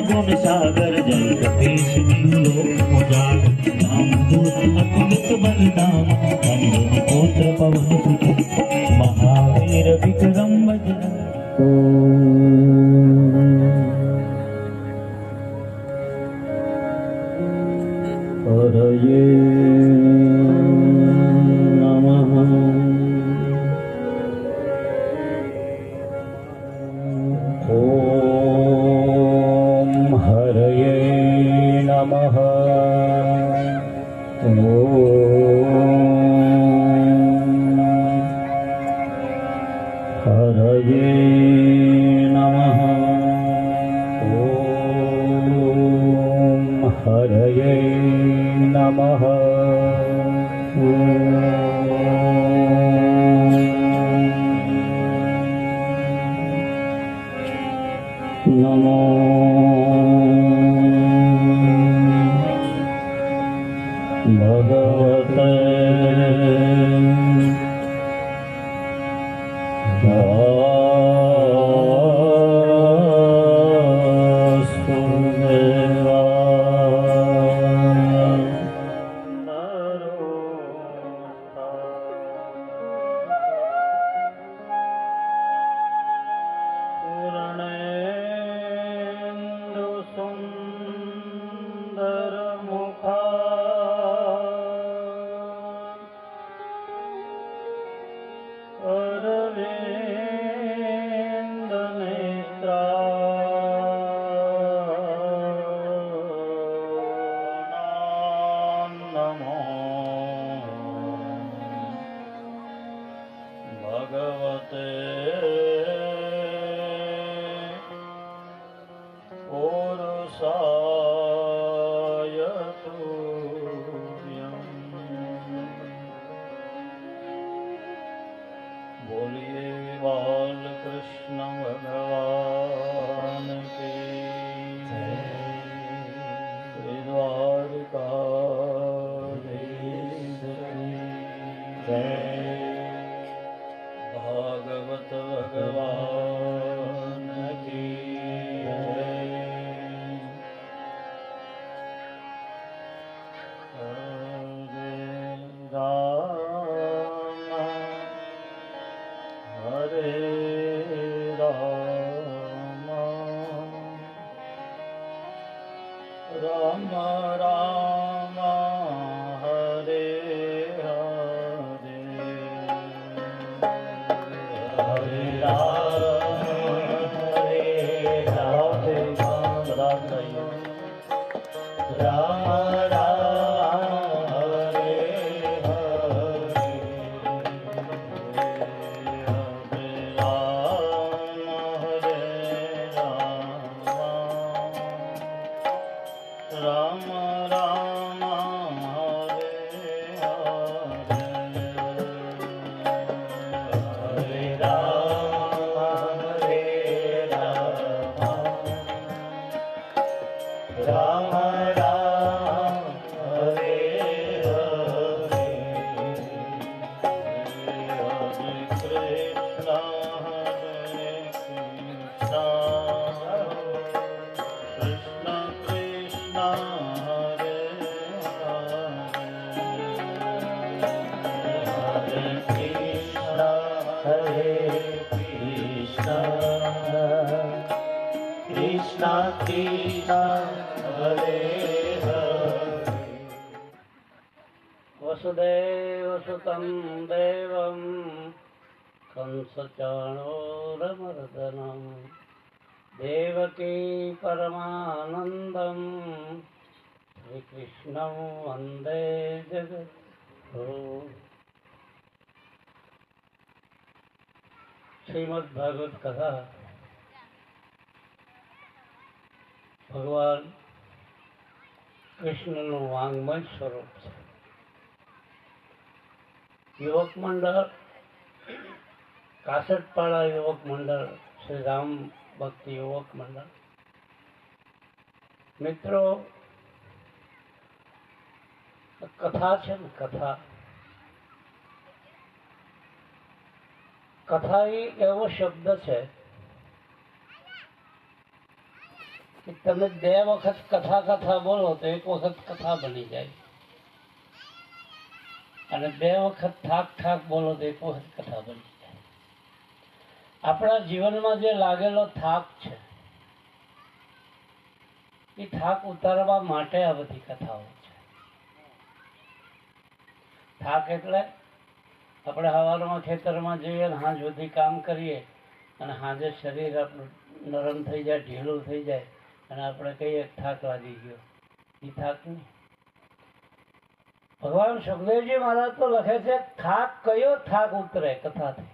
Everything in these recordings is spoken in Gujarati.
गुण सागर जय कपीश निकलो उजागर नाम दूत अतुलित बलधाम धन्य पुत्र पवन सुत महावीर विक्रम बजरंग। हरये नमः। ओम हरये नमः। ओम हरये नमः। ओम हरये नमः। नमो भगवते भगवते पुरुषाय तुभ्यं। बोलिए बाल कृष्ण भगवान की जय। द्वारकाधीश की जय। भागवत भगवान की जय। हरे राम हरे राम राम राम हरे हरे। हरे राम हरे राम राम राम हरे हरे। हरे राम हरे राम राम राम हरे हरे। हरे राम हरे राम राम राम हरे हरे। हरे कृष्णा कृष्ण कृष्ण हरे हरे। हरे कृष्ण कृष्ण कृष्ण हरे हरे। वसुदेव सुतं देवं कंसचाणूरमर्दनं देवकी परमानन्दं श्रीकृष्णं वन्दे जगद्गुरुं। श्रीमद्भागवत कथा भगवान कृष्णનું વાંગ્મય સ્વરૂપ છે। યુવક મંડળ કાસટપાડા યુવક મંડળ શ્રી રામ ભક્તિ યુવક મંડળ મિત્રો કથા છે ને કથા કથા એ એવો શબ્દ છે કે તમે 2 વખત કથા બોલો તો 1 વખત કથા બની જાય, અને 2 વખત ઠાક બોલો તો 1 વખત કથા બની જાય. આપણા જીવનમાં જે લાગેલો થાક છે એ થાક ઉતારવા માટે આ બધી કથાઓ છે. થાક એટલે આપણે સવારમાં ખેતરમાં જઈએ અને સાંજ સુધી કામ કરીએ અને સાંજે શરીર આપણું નરમ થઈ જાય, ઢીલું થઈ જાય અને આપણે કહીએ થાક લાગી ગયો. એ થાક નહીં. ભગવાન સુખદેવજી મહારાજ તો લખે છે થાક કયો થાક ઉતરે કથાથી?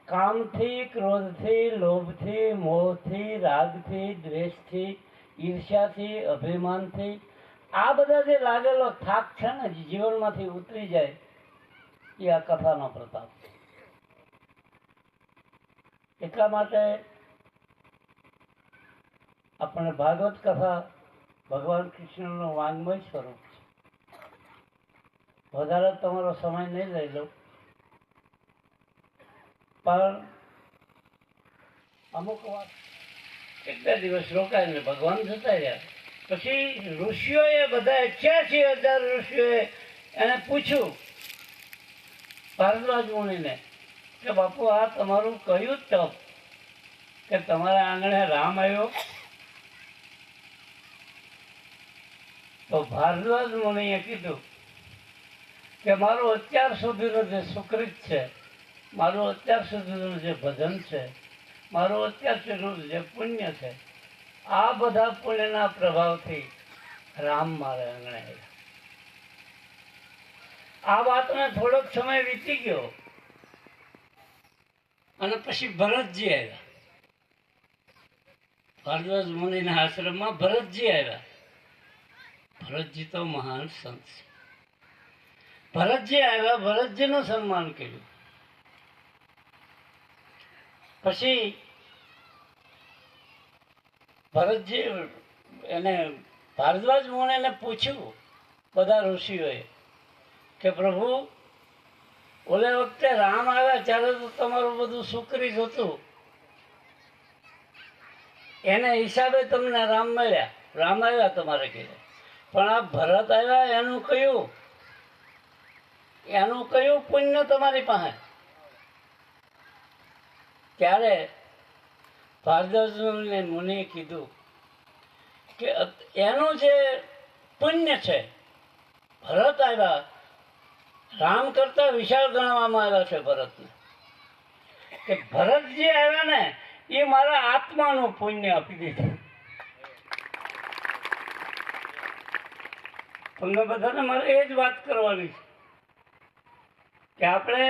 કામથી, ક્રોધથી, લોભથી, મોહથી, રાગથી, દ્વેષથી, ઈર્ષ્યાથી, અભિમાનથી, આ બધા જે લાગેલો થાક છે ને જીવનમાંથી ઉતરી જાય એ આ કથાનો પ્રતાપ છે. એટલા માટે આપણે ભાગવત કથા ભગવાન કૃષ્ણનું વાંગ્મય સ્વરૂપ છે. વધારે તમારો સમય નહીં લઈ લઉં, પણ અમુક વાત 1-2 દિવસ રોકાઈને ભગવાન જતા રહ્યા. પછી ઋષિઓએ બધા 86,000 ઋષિઓએ એને પૂછ્યું ભારદ્વાજ મુનિને કે બાપુ આ તમારું કયું તપ કે તમારા આંગણે રામ આવ્યો? તો ભારદ્વાજ મુનિએ કીધું કે મારું અત્યાર સુધીનું જે સુકૃત છે, મારું અત્યાર સુધીનું જે ભજન છે, મારું અત્યાર સુધીનું જે પુણ્ય છે, આ બધા પુણ્યના પ્રભાવથી રામ મારે આંગણે આવ્યા. આ વાતને થોડોક સમય વીતી ગયો અને પછી ભરતજી આવ્યા. ભારદ્વાજ મુનિના આશ્રમમાં ભરતજી આવ્યા. ભરતજી તો મહાન સંત છે. ભરતજી આવ્યા, ભરતજીનું સન્માન કર્યું. પછી ભરતજી એને ભારદ્વાજ મુનિને પૂછ્યું બધા ઋષિઓએ કે પ્રભુ ઓલે વખતે રામ આવ્યા ત્યારે તો તમારું બધું સુકરી હતું, એને હિસાબે તમને રામ મળ્યા, રામ આવ્યા તમારે ઘરે, પણ આ ભરત આવ્યા એનું કયું પુણ્ય તમારી પાસે? ત્યારે ભારદ્વાજ મુનિએ કીધું કે એનું જે પુણ્ય છે, ભરત આવ્યા રામ કરતા વિશાળ ગણવામાં આવ્યા છે ભરતને. કે ભરતજી આવ્યા ને એ મારા આત્માનું પુણ્ય આપી દીધું. તમને બધાને મારે એ જ વાત કરવાની છે કે આપણે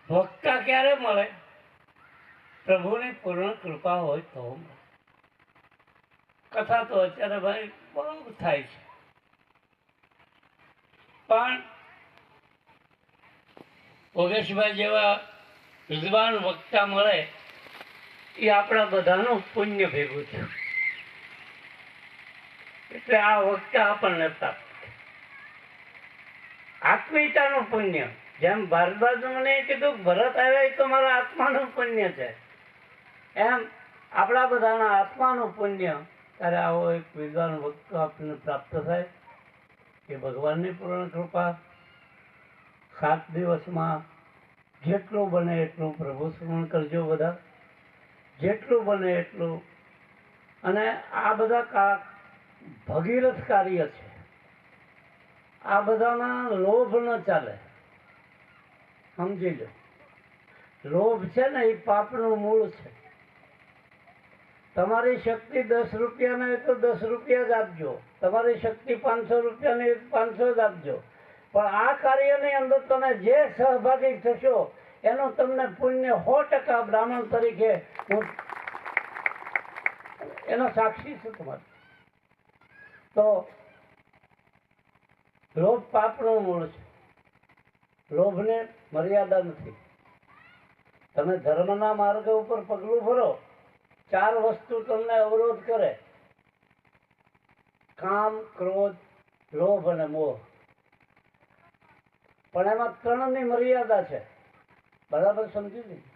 ભક્તા ક્યારે મળે? પ્રભુની પૂર્ણ કૃપા હોય તો મળે. કથા તો અત્યારે ભાઈ બહુ થાય છે, પણ યોગેશભાઈ જેવા વિદ્વાન વક્તા મળે એ આપણા બધાનું પુણ્ય ભેગું થયું. એટલે આ વક્તા આપણને પ્રાપ્ત આત્મીયતાનું પુણ્ય. જેમ ભારદ્વાજ મને કીધું ભરત આવ્યા એ તો મારા આત્માનું પુણ્ય છે, એમ આપણા બધાના આત્માનું પુણ્ય ત્યારે આવો એક વિદ્વાન વક્તા આપણને પ્રાપ્ત થાય. એ ભગવાનની પૂર્ણ કૃપા. 7 દિવસમાં જેટલું બને એટલું પ્રભુ સ્મરણ કરજો બધા, જેટલું બને એટલું. અને આ બધા ભગીરથ કાર્ય છે, આ બધામાં લોભ ન ચાલે. સમજી લો, લોભ છે ને એ પાપનું મૂળ છે. તમારી શક્તિ 10 રૂપિયાની હોય તો 10 રૂપિયા જ આપજો, તમારી શક્તિ 500 રૂપિયાની હોય તો 500 જ આપજો, પણ આ કાર્યની અંદર તમે જે સહભાગી થશો એનું તમને પુણ્ય 100% બ્રાહ્મણ તરીકે હું એનો સાક્ષી છું તમારે. તો લોભ પાપનું મૂળ છે. લોભને મર્યાદા નથી. તમે ધર્મના માર્ગ ઉપર પગલું ભરો, 4 વસ્તુ તમને અવરોધ કરે: કામ, ક્રોધ, લોભ અને મોહ. પણ એમાં 3ની મર્યાદા છે. બરાબર સમજી લીધું?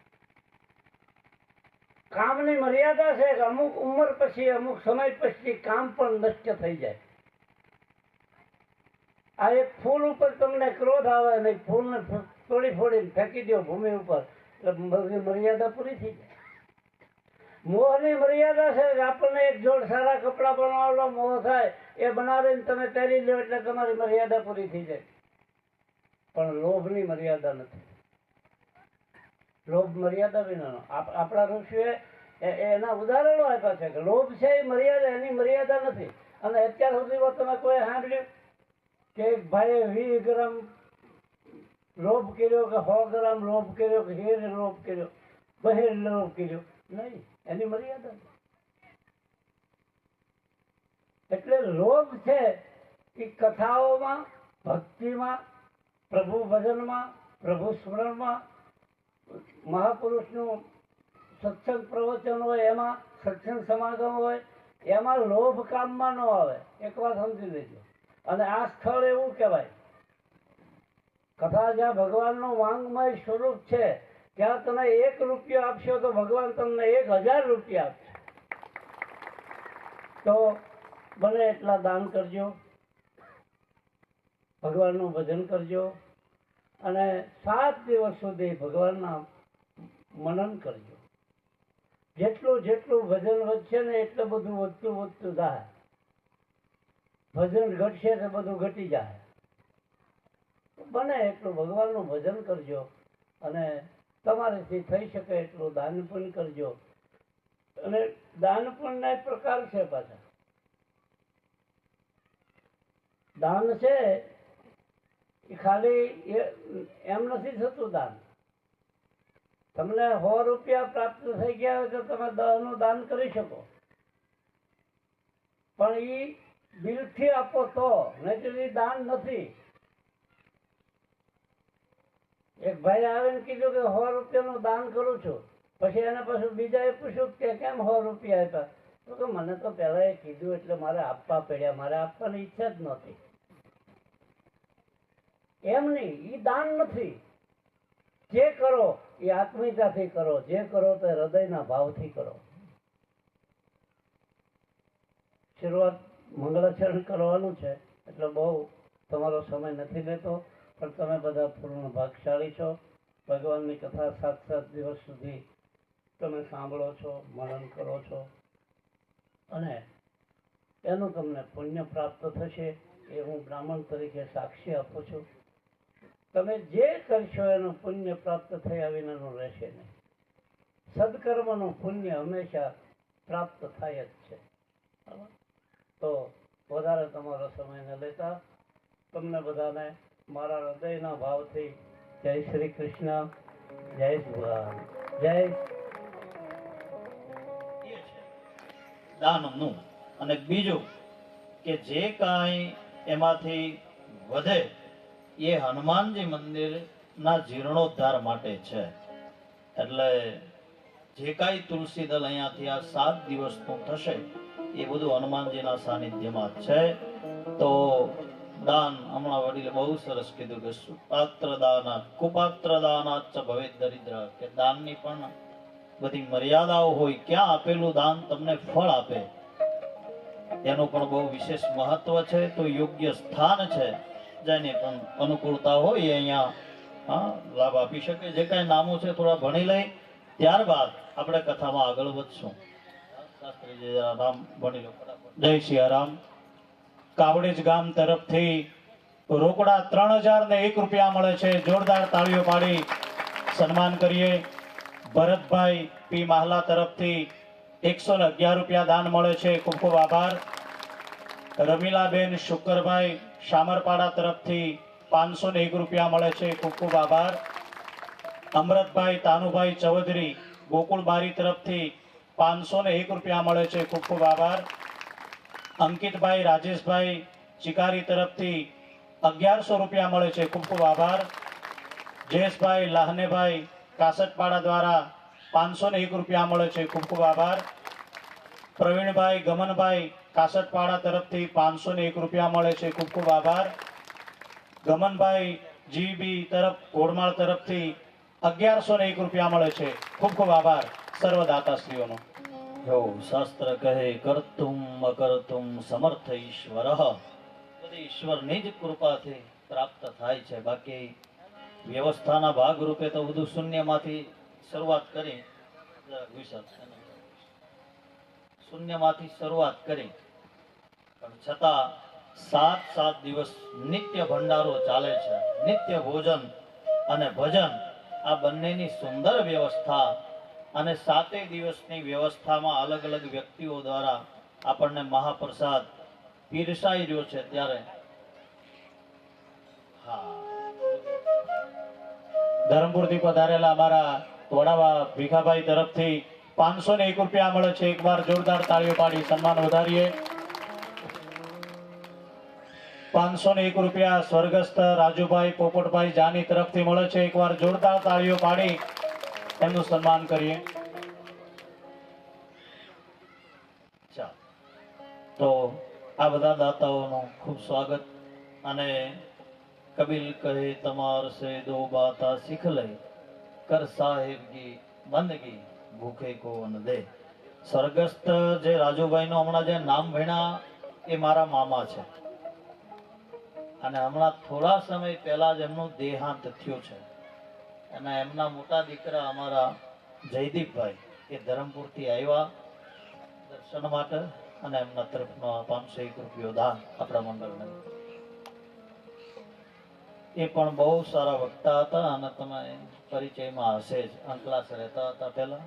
કામની મર્યાદા છે કે અમુક ઉંમર પછી અમુક સમય પછી કામ પણ નષ્ટ થઈ જાય. આ એક ફૂલ ઉપર તમને ક્રોધ આવે ને ફૂલને તોડી ફોડીને ફેંકી દો ભૂમિ ઉપર એટલે મર્યાદા પૂરી થઈ જાય. મોહની મર્યાદા છે કે આપણને એક જોડ સારા કપડાં બનાવવાનો મોહ થાય, એ બનાવીને તમે પહેરી લો એટલે તમારી મર્યાદા પૂરી થઈ જાય. પણ લોભની મર્યાદા નથી. લોભ મર્યાદા વિનાનો. આપણા ઋષિએ એના ઉદાહરણો આપ્યા છે કે લોભ છે એ મર્યાદા, એની મર્યાદા નથી. અને અત્યાર સુધીમાં તમે કોઈ સાંભળ્યું કે એક ભાઈએ 20 ગ્રામ લોભ કર્યો કે 100 ગ્રામ લોભ કર્યો કે હેર લોભ કર્યો, બહેર લોભ કર્યો? નહીં, એની મર્યાદા. એટલે લોભ છે એ કથાઓમાં, ભક્તિમાં, પ્રભુ ભજનમાં, પ્રભુ સ્મરણમાં, મહાપુરુષનું સત્સંગ પ્રવચન હોય એમાં, સત્સંગ સમાગમ હોય એમાં લોભ કામમાં ન આવે. એક વાત સમજી લેજો. અને આ સ્થળ એવું કહેવાય, કથા જ્યાં ભગવાનનું વાંગમય સ્વરૂપ છે ત્યાં તમે 1 રૂપિયો આપશો તો ભગવાન તમને 1000 રૂપિયા આપશે. તો બને એટલા દાન કરજો, ભગવાનનું ભજન કરજો અને 7 દિવસ સુધી ભગવાનના મનન કરજો. જેટલું જેટલું ભજન વધશે ને એટલું બધું વધતું જાય. ભજન ઘટશે તો બધું ઘટી જાય. બને એટલું ભગવાનનું ભજન કરજો અને તમારેથી થઈ શકે એટલું દાન પણ કરજો. અને દાન પુણ્યના એક પ્રકાર છે પાછા. દાન છે એ ખાલી એમ નથી થતું. દાન તમને 100 રૂપિયા પ્રાપ્ત થઈ ગયા હોય તો તમે 10 નું દાન કરી શકો, પણ એ દિલથી આપો તો, નહીં તો એ દાન નથી. એક ભાઈ આવીને કીધું કે 100 રૂપિયાનું દાન કરું છું. પછી એને પાછું બીજાએ પૂછ્યું કે કેમ 100 રૂપિયા આપ્યા? તો કે મને તો પહેલા એ કીધું એટલે મારે આપવા પડ્યા, મારે આપવાની ઈચ્છા જ નહોતી. એમ નહીં, એ દાન નથી. જે કરો એ આત્મીયતાથી કરો, જે કરો તે હૃદયના ભાવથી કરો. શરૂઆત મંગળાચરણ કરવાનું છે એટલે બહુ તમારો સમય નથી લેતો, પણ તમે બધા પૂર્ણ ભાગશાળી છો. ભગવાનની કથા 7 દિવસ સુધી તમે સાંભળો છો, મનન કરો છો અને એનું તમને પુણ્ય પ્રાપ્ત થશે એ હું બ્રાહ્મણ તરીકે સાક્ષી આપું છું. તમે જે કરશો એનું પુણ્ય પ્રાપ્ત થયા વિનાનું રહેશે નહીં. સદકર્મનું પુણ્ય હંમેશા પ્રાપ્ત થાય જ છે. તો વધારે તમારો સમય ન લેતા તમને બધાને મારા હૃદયના ભાવથી જય શ્રી કૃષ્ણ, જય ભગવાન, જય. દાનનું અને બીજું કે જે કાંઈ એમાંથી વધે એ હનુમાનજી મંદિરના જીર્ણોદ્ધાર માટે છે. એટલે જે કાંઈ તુલસી દળ અહીંયાથી આ 7 દિવસનું થશે એ બધું હનુમાનજીના સાનિધ્યમાં છે. તો દાન હમણાં વડીલે બહુ સરસ કીધું કે સુપાત્ર દાન કુપાત્ર દાનાચ ભવે દરિદ્ર, કે દાનની પણ બધી મર્યાદાઓ હોય. ક્યાં આપેલું દાન તમને ફળ આપે એનું પણ બહુ વિશેષ મહત્વ છે. તો યોગ્ય સ્થાન છે, જેને પણ અનુકૂળતા હોય અહીંયા લાભ આપી શકે. જે કાંઈ નામો છે થોડા ભણી લઈ, ત્યારબાદ આપણે કથામાં આગળ વધશું. શાસ્ત્રીજી રામ ભણી લો. જય સિયારામ. કાવડેજ ગામ તરફથી રોકડા 3001 રૂપિયા મળે છે. જોરદાર તાળીઓ પાડી સન્માન કરીએ. ભરતભાઈ પી માહલા તરફથી 111 રૂપિયા દાન મળે છે. ખૂબ ખૂબ આભાર. રમીલાબેન શુકરભાઈ શામરપાડા તરફથી 501 રૂપિયા મળે છે. ખૂબ ખૂબ આભાર. અમરતભાઈ તાનુભાઈ ચૌધરી ગોકુળબારી તરફથી 501 રૂપિયા મળે છે. ખૂબ ખૂબ આભાર. અંકિતભાઈ રાજેશભાઈ ચિકારી તરફથી 1100 રૂપિયા મળે છે. ખૂબ ખૂબ આભાર. જયેશભાઈ લાહનેભાઈ કાસટપાડા દ્વારા 501 રૂપિયા મળે છે. ખૂબ ખૂબ આભાર. પ્રવીણભાઈ ગમનભાઈ કાસટપાડા તરફથી 501 રૂપિયા મળે છે. ખૂબ ખૂબ આભાર. ગમનભાઈ જીબી તરફ ઘોડમાળ તરફથી 1101 રૂપિયા મળે છે. ખૂબ ખૂબ આભાર. સર્વદાતાશ્રીઓનો. જો શાસ્ત્ર કહે કર્તુમ અકર્તુમ સમર્થ ઈશ્વર, બધી ઈશ્વરની જ કૃપાથી પ્રાપ્ત થાય છે. બાકી વ્યવસ્થાના ભાગરૂપે તો બધું શૂન્યમાંથી શરૂઆત કરી, શૂન્યમાંથી શરૂઆત કરી, પણ છતાં 7 દિવસ નિત્ય ભંડારો ચાલે છે. નિત્ય ભોજન અને ભજન આ બંનેની સુંદર વ્યવસ્થા, અને 7 દિવસની વ્યવસ્થામાં અલગ અલગ વ્યક્તિઓ દ્વારા આપણને મહાપ્રસાદ પીરસાઈ રહ્યો છે. ત્યારે હા, ધરમપુરથી પધારેલા અમારા વડાવા ભીખાભાઈ તરફથી 501 રૂપિયા મળે છે. એકવાર જોરદાર તાળીઓ પાડી સન્માન વધારીએ. 501 રૂપિયા સ્વર્ગસ્થ રાજુભાઈ પોપટભાઈ જાની તરફથી મળે છે. એકવાર જોરદાર તાળીઓ પાડી એમનું સન્માન કરીએ. ચાલો. તો આ બધા દાતાઓનું ખૂબ સ્વાગત. અને કબીલ કહે તમાર સે દો બાતા શીખ લઈ, કર સાહેબ કી બંદગી ભૂખે કો અન્ન દે. સ્વર્ગસ્થ જે રાજુભાઈનું હમણાં જે નામ ભણ્યા એ મારા મામા છે, અને હમણાં થોડા સમય પહેલા જ એમનું દેહાંત થયું છે. અને એમના મોટા દીકરા અમારા જયદીપભાઈ એ ધરમપુરથી આવ્યા દર્શન માટે, અને એમના તરફનો 501 રૂપિયો દાન આપણા મંડળને. એ પણ બહુ સારા વક્તા હતા, અને તમે પરિચયમાં હશે જ. અંકલાસ રહેતા હતા પહેલા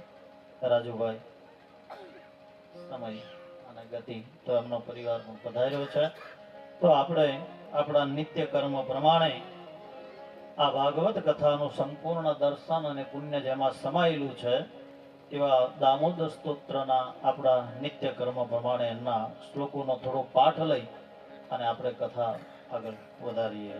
રાજુભાઈ. સમય અને ગતિ તો એમનો પરિવાર પણ પધાર્યો છે. તો આપણે આપણા નિત્ય કર્મ પ્રમાણે આ ભાગવત કથાનું સંપૂર્ણ દર્શન અને પુણ્ય જેમાં સમાયેલું છે, એવા દામોદર સ્તોત્રના આપણા નિત્ય કર્મ પ્રમાણે એમના શ્લોકોનો થોડો પાઠ લઈ અને આપણે કથા આગળ વધારીએ.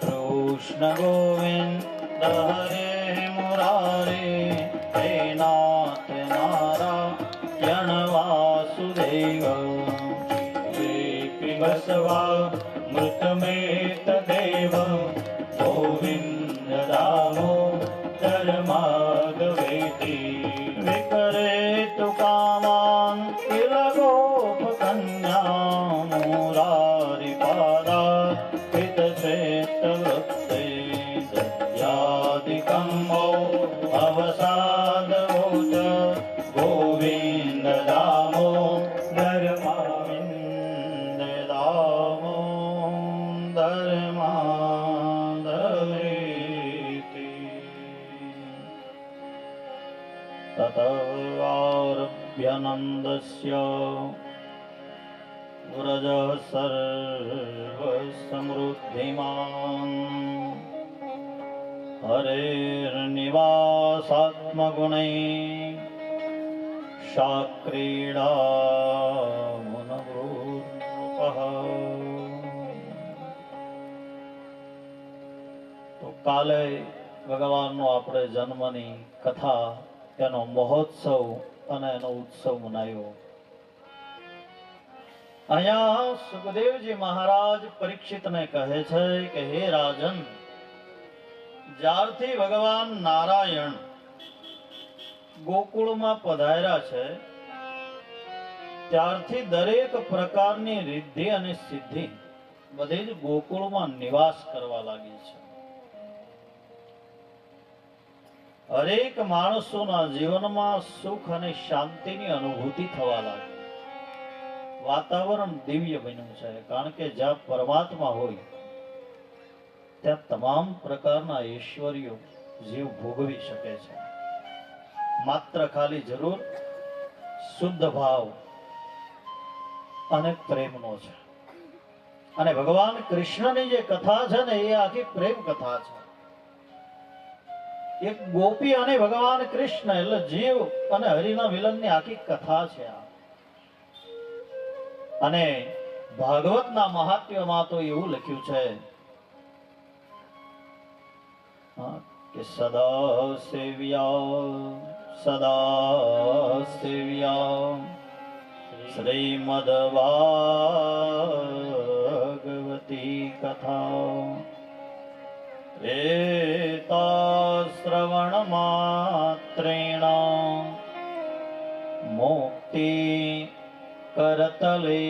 કૃષ્ણ ગોવિંદ હરે મુરારે, હે નાથ નારાયણ વાસુદેવ, બસવા મૃતમેત દેવ, ગોવિંદ દામો ધર્માદવેતી, વિકરે તુ કામાન કિલ ગોપ કન્યા, મુરારી પાદા હિત શ્વેત વૃત્તે, દયાદિકં મો અવસાદ વોચ, ગોવિંદ દામો ધર્માવિંદ દામો ધર્માદવેતી. ततवारभ्यनन्दस्य व्रजः सर्वसमृद्धिमान्, हरेर्निवासात्मगुणैः शाक्रीडा मुनवृपः. તો કાલે ભગવાનનો આપણે જન્મની કથા, એનો મહોત્સવ અને એનો ઉત્સવ મનાયો. અહીંયા સુખદેવજી મહારાજ પરીક્ષિતને કહે છે કે હે રાજન, જ્યારથી ભગવાન નારાયણ ગોકુળમાં પધાર્યા છે, ત્યારથી દરેક પ્રકારની રિદ્ધિ અને સિદ્ધિ બધી જ ગોકુળમાં નિવાસ કરવા લાગી છે. હરેક માણસોના જીવનમાં સુખ અને શાંતિની અનુભૂતિ થવા લાગી. વાતાવરણ દિવ્ય બન્યું છે, કારણ કે જ્યાં પરમાત્મા હોય ત્યાં તમામ પ્રકારના ઐશ્વર્યો જીવ ભોગવી શકે છે. માત્ર ખાલી જરૂર શુદ્ધ ભાવ અને પ્રેમનો છે. અને ભગવાન કૃષ્ણની જે કથા છે ને એ આખી પ્રેમ કથા છે. એક ગોપી અને ભગવાન કૃષ્ણ એટલે જીવ અને હરિના મિલનની આખી કથા છે આ. અને ભાગવતના મહાત્મ્યમાં તો એવું લખ્યું છે કે સદા સેવ્યા શ્રીમદ ભાગવતી કથા એતા શ્રવણ માત્રેણ મુક્તિ કરતલે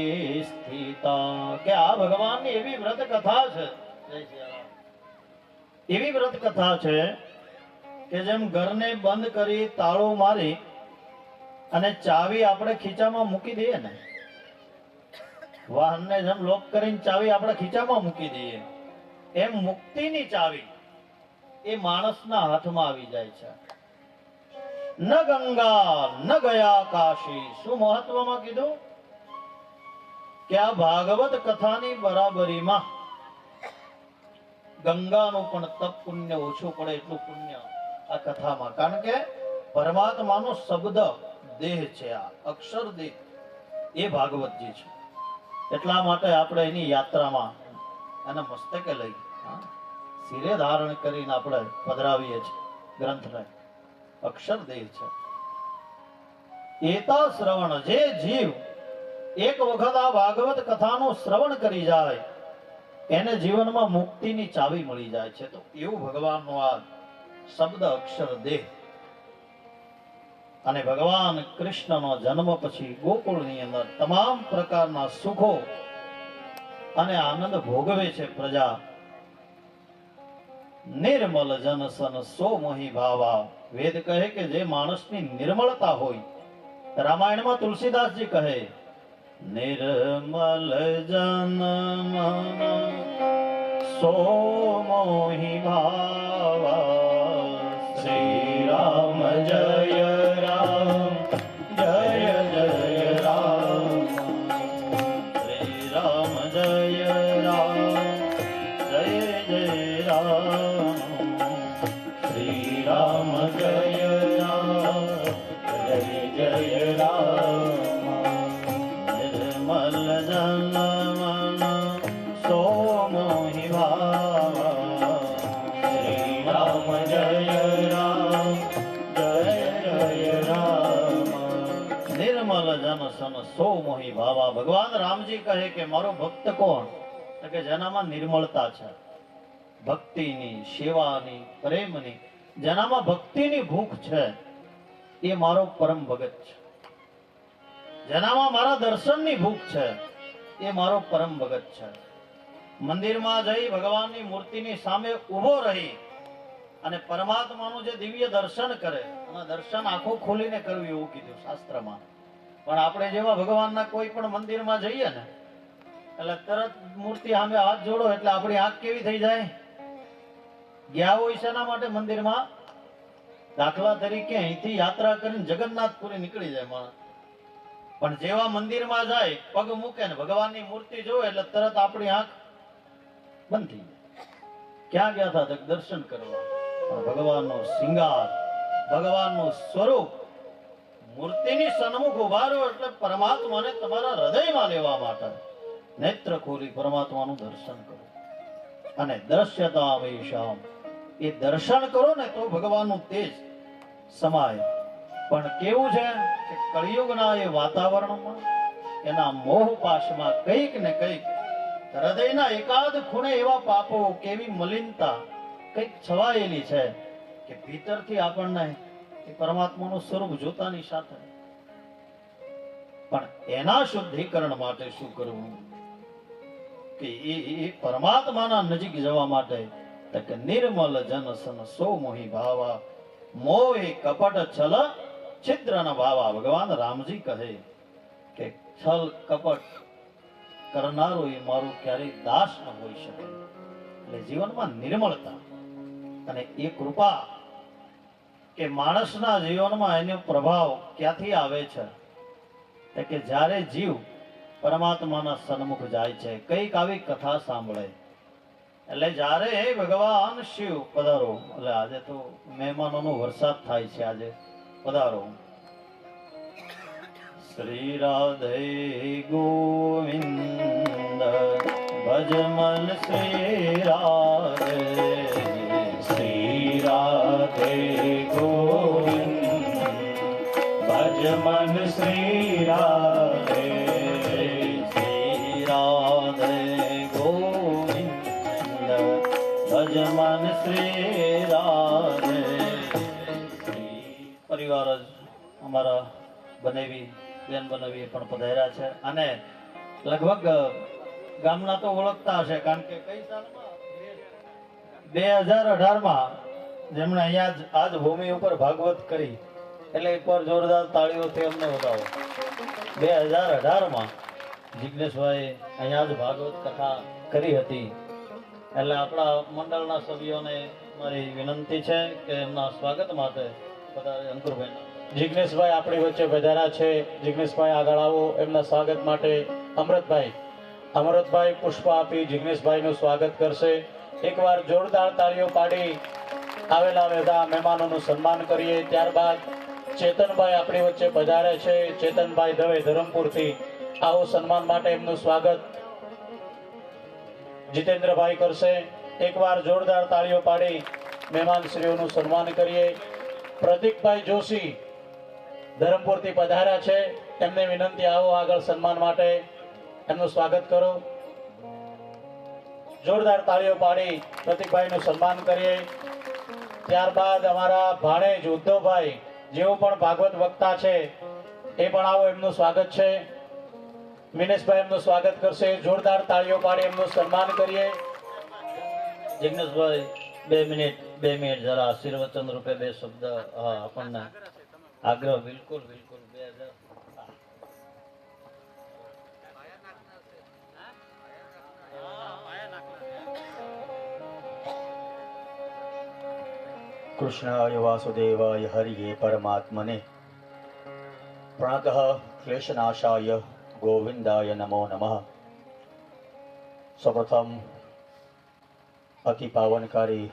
સ્થિતા. કે આ ભગવાનની એવી વ્રત કથા છે, એવી વ્રત કથા છે કે જેમ ઘરને બંધ કરી તાળું મારી અને ચાવી આપણે ખીચામાં મૂકી દઈએ ને, વાહનને જેમ લોક કરીને ચાવી આપણે ખીચામાં મૂકી દઈએ, એમ મુક્તિની ચાવી એ માણસના હાથમાં આવી જાય છે. ન ગંગા ન ગયા કાશી. શું મહત્વમાં કીધું કે આ ભાગવત કથાની બરાબરીમાં ગંગાનું પણ તપ પુણ્ય ઓછું પડે એટલું પુણ્ય આ કથામાં. કારણ કે પરમાત્માનો શબ્દ દેહ છે, આ અક્ષર દેહ એ ભાગવતજી છે. એટલા માટે આપણે એની યાત્રામાં અને મસ્તકે લઈ શિરે ધારણ કરીને આપણે પધરાવીએ છીએ ગ્રંથને. અક્ષર દેહ છે. એતા શ્રવણ, જે જીવ એક વખત આ ભાગવત કથાનું શ્રવણ કરી જાય એને જીવનમાં મુક્તિની ચાવી મળી જાય છે. તો એવું ભગવાનનો આ શબ્દ અક્ષર દેહ. અને ભગવાન કૃષ્ણનો જન્મ પછી ગોકુળની અંદર તમામ પ્રકારના સુખો અને આનંદ ભોગવે છે પ્રજા. નિર્મલ જન સન સો મોહી ભાવા. વેદ કહે કે જે માણસની નિર્મળતા હોય, રામાયણમાં તુલસીદાસજી કહે નિર્મલ જન મન સો મોહી ભાવા. શ્રી રામ જય રામ જય જય રામ. શ્રી રામ જય રામ જય જય રામ. શ્રી રામ જય રામ જય જય રામ. નિર્મલ જન મન સો મોહી ભાવા. શ્રી રામ જય રામ જય જય રામ. નિર્મલ જન સન સો મોહી ભાવા. ભગવાન રામજી કહે કે મારો ભક્ત કોણ? તો કે જેનામાં નિર્મળતા છે, ભક્તિની, સેવાની, પ્રેમની, જેનામાં ભક્તિની ભૂખ છે એ મારો પરમ ભગત છે. જેનામાં મારા દર્શનની ભૂખ છે એ મારો પરમ ભગત છે. મંદિરમાં જઈ ભગવાનની મૂર્તિની સામે ઊભો રહી અને પરમાત્માનું જે દિવ્ય દર્શન કરે, અને દર્શન આંખો ખોલીને કરવું એવું કીધું શાસ્ત્રમાં. પણ આપણે જેવા ભગવાનના કોઈ પણ મંદિરમાં જઈએ ને એટલે તરત મૂર્તિ સામે હાથ જોડો એટલે આપણી આંખ કેવી થઈ જાય? ગયા હોય શેના માટે મંદિરમાં? દાખલા તરીકે અહીંથી યાત્રા કરીને જગન્નાથપુરી નીકળી જાય માણસ, પણ જેવા મંદિરમાં જાય, પગ મૂકે ને ભગવાનની મૂર્તિ જોવે એટલે તરત આપણી આંખ બંધ થઈ જાય. ક્યાં ગયા હતા? દર્શન કરવા. પણ ભગવાનનો શિંગાર, ભગવાનનું સ્વરૂપ મૂર્તિની સન્મુખ ઉભા રહ્યો એટલે પરમાત્માને તમારા હૃદયમાં લેવા માટે નેત્ર ખોલી પરમાત્માનું દર્શન કરો. અને દ્રશ્યતા વેશામ, એ દર્શન કરો ને તો ભગવાનનું તેજ સમાય. પણ કેવું છે કે કળિયુગના એ વાતાવરણમાં, એના મોહ પાશમાં કંઈક ને કંઈક હૃદયના એકાદ ખૂણે એવા પાપો, કેવી મલિનતા કંઈક છવાયેલી છે કે ભીતરથી આપણને એ પરમાત્માનું સ્વરૂપ જોતાની સાથે. પણ એના શુદ્ધિકરણ માટે શું કરવું? કે એ પરમાત્માના નજીક જવા માટે કે નિર્મલ જન સન સો મોહી ભાવા. મોહે કપટ છલ છિદ્ર ન ભાવા. ભગવાન રામજી કહે કે છલ કપટ કરનારો એ મારો ક્યારેય દાસ ન હોઈ શકે. એટલે જીવનમાં નિર્મળતા અને એ કૃપા કે માણસના જીવનમાં એનો પ્રભાવ ક્યાંથી આવે છે કે જ્યારે જીવ પરમાત્માના સન્મુખ જાય છે, કંઈક આવી કથા સાંભળે. એટલે જ્યારે ભગવાન શિવ પધારો, એટલે આજે તો મહેમાનોનો વરસાદ થાય છે. આજે પધારો. શ્રી રાધે ગોવિંદ ભજમલ શ્રી રાધે, શ્રી રાધે ગોવિંદ ભજમન શ્રી રાધે, શ્રી રાધે ગોવિંદ ભજમન શ્રી રાધે. પરિવાર જ અમારા બનેવી બેન બનેવી પણ પધાર્યા છે, અને લગભગ ગામના તો ઓળખતા હશે, કારણ કે કઈ સાલમાં 2018માં જેમણે અહીંયા જ આજ ભૂમિ ઉપર ભાગવત કરી, એટલે એકવાર જોરદાર તાળીઓથી અમને વધાવો. 2018માં જિજ્ઞેશભાઈ અહીંયા જ ભાગવત કથા કરી હતી. એટલે આપણા મંડળના સભ્યોને મારી વિનંતી છે કે એમના સ્વાગત માટે બધા અંકુરભાઈ. જિગ્નેશભાઈ આપણી વચ્ચે વધારા છે. જિગ્નેશભાઈ આગળ આવો. એમના સ્વાગત માટે અમૃતભાઈ પુષ્પ આપી જિગ્નેશભાઈનું સ્વાગત કરશે. એકવાર જોરદાર તાળીઓ પાડી આવેલા બધા મહેમાનોનું સન્માન કરીએ. ત્યારબાદ ચેતનભાઈ આપણી વચ્ચે પધારે છે. ચેતનભાઈ દવે ધરમપુરથી. આવો સન્માન માટે એમનું સ્વાગત જીતેન્દ્રભાઈ કરશે. એકવાર જોરદાર તાળીઓ પાડી મહેમાનશ્રીઓનું સન્માન કરીએ. પ્રતિકભાઈ જોશી ધરમપુરથી પધાર્યા છે. એમને વિનંતી આવો આગળ સન્માન માટે. એમનું સ્વાગત કરો. જોરદાર તાળીઓ પાડી પ્રતિકભાઈનું સન્માન કરીએ. ત્યારબાદ અમારા ભાણેજ ઉદ્ધવભાઈ, જેઓ પણ ભાગવત વક્તા છે, એ પણ આવો. એમનું સ્વાગત છે. મિનેશભાઈ એમનું સ્વાગત કરશે. જોરદાર તાળીઓ પાડી એમનું સન્માન કરીએ. જિગ્નેશભાઈ 2 મિનિટ જરા આશીર્વચન રૂપે 2 શબ્દ આપણને આગ્રહ. બિલકુલ 2000 કૃષ્ણાય વાસુદેવાય હરિયે પરમાત્મને પ્રણતઃ ક્લેશનાશાય ગોવિંદાય નમો નમઃ. સૌપ્રથમ અતિ પાવનકારી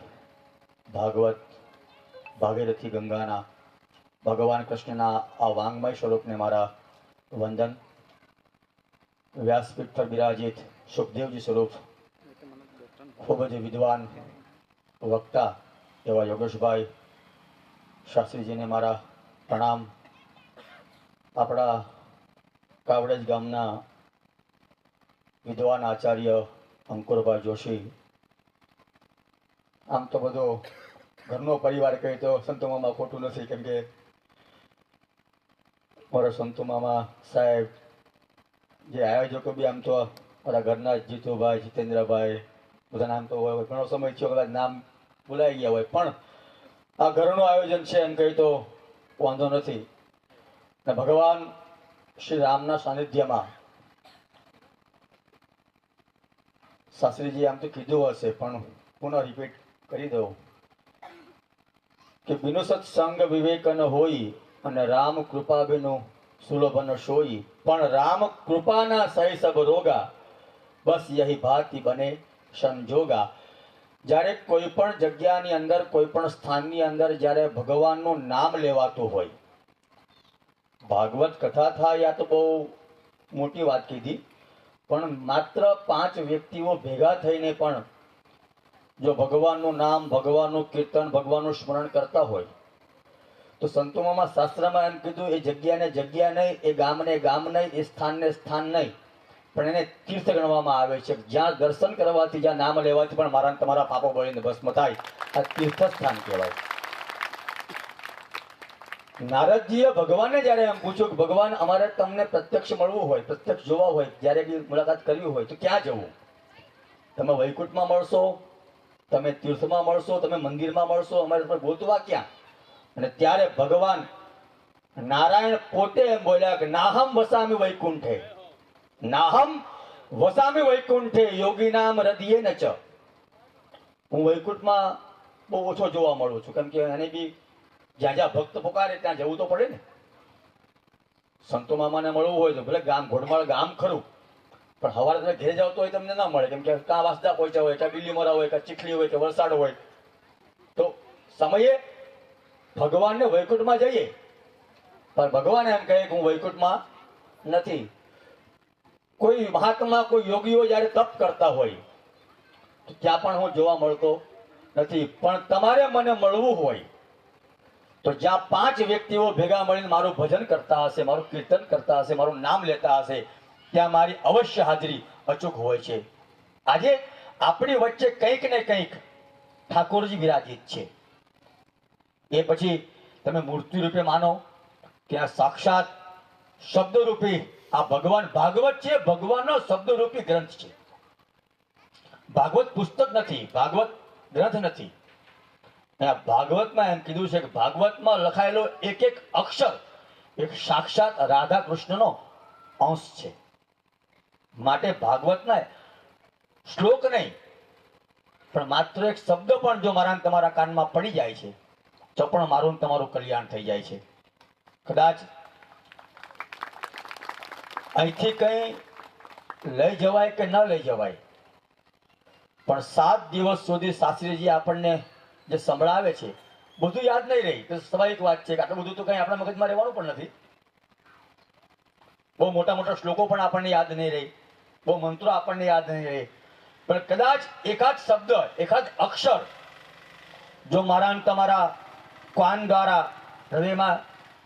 ભાગવત ભાગીરથી ગંગાના ભગવાન કૃષ્ણના આ વાંગમય સ્વરૂપને મારા વંદન. વ્યાસપીઠ પર બિરાજિત સુખદેવજી સ્વરૂપ ખૂબ જ વિદ્વાન વક્તા એવા યોગેશભાઈ શાસ્ત્રીજીને મારા પ્રણામ. આપણા કાવડેજ ગામના વિદ્વાન આચાર્ય અંકુરભાઈ જોશી. આમ તો બધો ઘરનો પરિવાર કહે તો સંતો મામા ખોટું નથી, કેમ કે મારા સંતો મામા સાહેબ જે આયોજકો બી આમ તો મારા ઘરના જીતુભાઈ, જીતેન્દ્રભાઈ, બધા નામ તો હોય. ઘણો સમય થયો, કદાચ નામ ભૂલાઈ ગયા હોય, પણ આ ઘરનું આયોજન છે એમ કહી તો વાંધો નથી. ને ભગવાન શ્રી રામના સાનિધ્યમાં શાસ્ત્રીજી આમ તો કીધું હશે, પણ પુનઃ રિપીટ કરી દઉં કે બિનો સત્સંગ વિવેક ન હોય અને રામ કૃપા બિનો સુલભ ન સોઈ, પણ રામ કૃપાના સહી સબ રોગા બસ યહી ભાતી બને સંજોગા. જ્યારે કોઈ પણ જગ્યાની અંદર, કોઈ પણ સ્થાનની અંદર જ્યારે ભગવાનનું નામ લેવાતું હોય, ભાગવત કથા થાય, આ તો બહુ મોટી વાત કીધી, પણ માત્ર 5 વ્યક્તિઓ ભેગા થઈને પણ જો ભગવાનનું નામ, ભગવાનનું કીર્તન, ભગવાનનું સ્મરણ કરતા હોય તો સંતોમાં શાસ્ત્રમાં એમ કીધું, એ જગ્યાને જગ્યા નહીં, એ ગામને ગામ નહીં, એ સ્થાનને સ્થાન નહીં, પણ એને તીર્થ ગણવામાં આવે છે. જ્યાં દર્શન કરવાથી, જ્યાં નામ લેવાથી પણ મારા તમારા પાપો બળીને ભસ્મ થાય, આ તીર્થ સ્થાન કહેવાય. નારદજીએ ભગવાનને જ્યારે એમ પૂછ્યું કે ભગવાન, અમારે તમને પ્રત્યક્ષ મળવું હોય, પ્રત્યક્ષ જોવા હોય, જ્યારે બી મુલાકાત કરવી હોય તો ક્યાં જવું? તમે વૈકુંઠમાં મળશો, તમે તીર્થમાં મળશો, તમે મંદિરમાં મળશો, અમારે પર ગોતવા ક્યાં? અને ત્યારે ભગવાન નારાયણ પોતે એમ બોલ્યા કે નાહમ વસામી વૈકુંઠે, નાહમ વસામી વૈકુંઠે યોગીનામ હૃદયે ન ચ. હું વૈકુંઠમાં બહુ ઓછો જોવા મળું છું, કેમ કે એને બી જ્યાં જ્યાં ભક્ત પુકારે ત્યાં જવું તો પડે ને. સંતો મામાને મળવું હોય તો ભલે ગામ ઘોડમાળ ગામ ખરું, પણ સવારે તમે ઘેર જાઓ તો તમને ના મળે, કેમ કે કાં વાસદા પહોંચ્યા હોય, કાં બીલીમોરા હોય, કાં ચીખલી હોય, કે વલસાડ હોય. તો સમયે ભગવાનને વૈકુંઠમાં જઈએ, પણ ભગવાન એમ કહે કે હું વૈકુંઠમાં નથી. કોઈ મહાત્મા, કોઈ યોગીઓ જ્યારે તપ કરતા હોય તો ત્યાં પણ હું જોવા મળતો નથી. પણ તમારે મને મળવું હોય તો જ્યાં 5 વ્યક્તિઓ ભેગા મળીને મારું ભજન કરતા હશે, મારું કીર્તન કરતા હશે, મારું નામ લેતા હશે, ત્યાં મારી અવશ્ય હાજરી અચૂક હોય છે. આજે આપણી વચ્ચે કંઈક ને કંઈક ઠાકોરજી વિરાજિત છે. એ પછી તમે મૂર્તિ રૂપે માનો કે આ સાક્ષાત શબ્દરૂપી આ ભગવાન ભાગવત છે, ભગવાનનો શબ્દરૂપી ગ્રંથ છે. ભાગવત પુસ્તક નથી, ભાગવત ગ્રંથ નથી. આ ભાગવતમાં એમ કીધું છે કે ભાગવતમાં લખાયેલો એક એક અક્ષર એક સાક્ષાત રાધા કૃષ્ણનો અંશ છે. માટે ભાગવતના શ્લોક નહીં, પણ માત્ર એક શબ્દ પણ જો મારા ને તમારા કાનમાં પડી જાય છે તો પણ મારું ને તમારું કલ્યાણ થઈ જાય છે. કદાચ અહીંથી કઈ લઈ જવાય કે ન લઈ જવાય, પણ 7 દિવસ સુધી શાસ્ત્રીજી આપણને જે સંભળાવે છે બધું યાદ નહીં રહી. તો સ્વાભાવિક વાત છે કે આટલું બધું તો કઈ આપણા મગજમાં રહેવાનું પણ નથી. બહુ મોટા મોટા શ્લોકો પણ આપણને યાદ નહીં રહી, બહુ મંત્રો આપણને યાદ નહીં રહે, પણ કદાચ એકાદ શબ્દ, એકાદ અક્ષર જો મારા ને તમારા કાન દ્વારા હૃદયમાં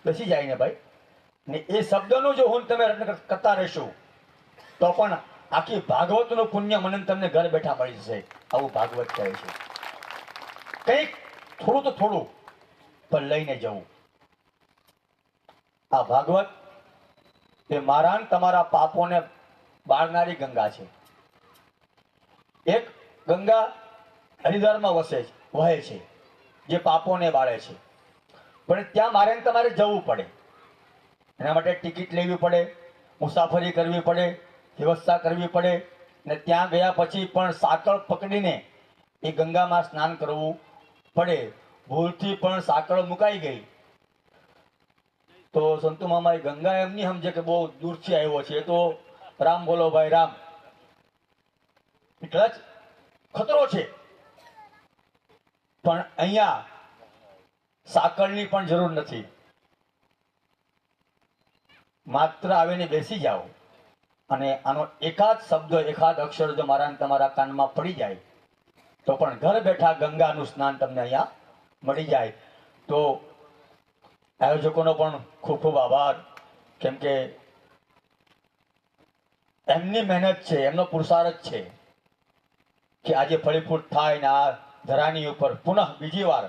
બેસી જાય ને ભાઈ, ને એ શબ્દનું જો હું તમે રટણ કરતા રહેશું તો પણ આખી ભાગવતનું પુણ્ય મને તમને ઘર બેઠા મળી જશે. આવું ભાગવત કહે છે. કંઈક થોડું તો થોડું પણ લઈને જવું. આ ભાગવત એ મારા ને તમારા પાપોને બાળનારી ગંગા છે. એક ગંગા હરિદ્વારમાં વહે છે જે પાપોને બાળે છે, પણ ત્યાં મારે ને તમારે જવું પડે. એના માટે ટિકિટ લેવી પડે, મુસાફરી કરવી પડે, વ્યવસ્થા કરવી પડે, ને ત્યાં ગયા પછી પણ સાંકળ પકડીને એ ગંગામાં સ્નાન કરવું પડે. ભૂલથી પણ સાંકળ મુકાઈ ગઈ તો સંતુ મામા એ ગંગા એમ નહીં સમજે કે બહુ દૂરથી આવ્યો છે, એ તો રામ બોલો ભાઈ રામ, એટલા જ ખતરો છે. પણ અહીંયા સાંકળની પણ જરૂર નથી. માત્ર આવીને બેસી જાઓ અને આનો એકાદ શબ્દ, એકાદ અક્ષર જો મારા ને તમારા કાનમાં પડી જાય તો પણ ઘર બેઠા ગંગાનું સ્નાન તમને અહીંયા મળી જાય. તો આયોજકોનો પણ ખૂબ ખૂબ આભાર, કેમ કે એમની મહેનત છે, એમનો પુરુષાર્થ છે કે આજે ફળીફૂટ થાય ને આ ધરાની ઉપર પુનઃ બીજી વાર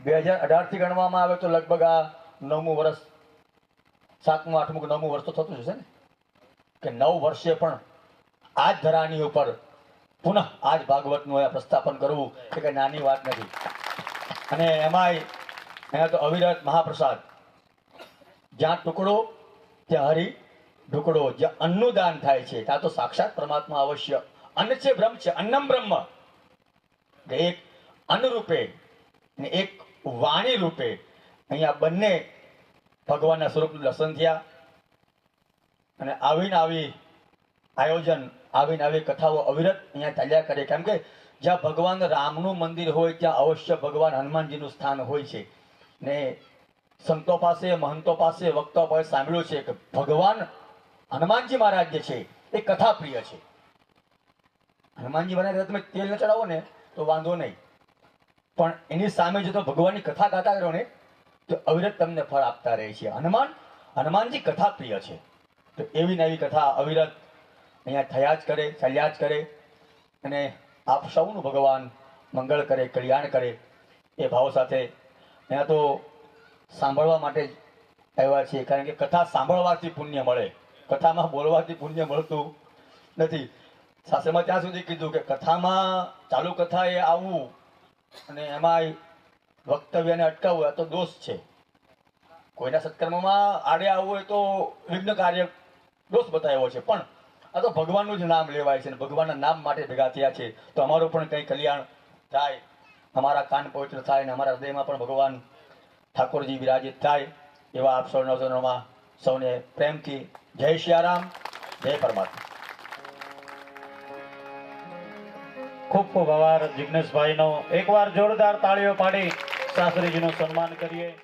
2018 થી ગણવામાં આવે તો લગભગ આ 9મું વર્ષ, 7મું 8મું 9મું વર્ષ તો થતું જ હશે ને, કે 9 વર્ષે પણ આ જ ધરાની ઉપર પુનઃ આ જ ભાગવતનું પ્રસ્થાપન કરવું એ કઈ નાની વાત નથી. અને એમાંય અહીંયા તો અવિરત મહાપ્રસાદ, જ્યાં ટુકડો ત્યાં હરી ઢુકડો, જ્યાં અન્નનું દાન થાય છે ત્યાં તો સાક્ષાત પરમાત્મા અવશ્ય. અન્ન છે બ્રહ્મ છે, અન્નમ બ્રહ્મ. એક અન્ન રૂપે ને એક વાણી રૂપે અહીંયા બંને ભગવાનના સ્વરૂપનું દર્શન થયા. અને આવીને આવી આયોજન, આવીને આવી કથાઓ અવિરત અહીંયા ચાલ્યા કરે, કેમ કે જ્યાં ભગવાન રામનું મંદિર હોય ત્યાં અવશ્ય ભગવાન હનુમાનજીનું સ્થાન હોય છે. ને સંતો પાસે, મહંતો પાસે, વક્તાઓ પાસે સાંભળ્યું છે કે ભગવાન હનુમાનજી મહારાજ જે છે એ કથા પ્રિય છે. હનુમાનજી મહારાજ તમે તેલ ન ચડાવો ને તો વાંધો નહીં, પણ એની સામે જો તમે ભગવાનની કથા ગાતા કરો ને તો અવિરત તમને ફળ આપતા રહે છે. હનુમાનજી કથા પ્રિય છે. તો એવી નવી કથા અવિરત અહીંયા થયા જ કરે, ચાલ્યા જ કરે. અને આપ સૌનું ભગવાન મંગળ કરે, કલ્યાણ કરે એ ભાવ સાથે અહીંયા તો સાંભળવા માટે જ આવ્યા છીએ, કારણ કે કથા સાંભળવાથી પુણ્ય મળે, કથામાં બોલવાથી પુણ્ય મળતું નથી. શાસ્ત્રમાં ત્યાં સુધી કીધું કે કથામાં ચાલુ કથા એ આવવું અને એમાં વક્તવ્યને અટકાવવું આ તો દોષ છે. કોઈના સત્કર્મમાં આડે આવવું હોય તો વિઘ્ન કાર્ય દોષ બતાવ્યો છે, પણ આ તો ભગવાનનું જ નામ લેવાય છે અને ભગવાનના નામ માટે ભેગા થયા છે. તો અમારું પણ કંઈ કલ્યાણ થાય, અમારા કાન પવિત્ર થાય અને અમારા હૃદયમાં પણ ભગવાન ઠાકોરજી વિરાજિત થાય એવા આપ સૌના સૌને પ્રેમથી જય સિયારામ, જય પરમાત્મા. ખૂબ ખૂબ આભાર જિજ્ઞેશભાઈનો. એકવાર જોરદાર તાળીઓ પાડી શાસ્ત્રીજીનું સન્માન કરીએ.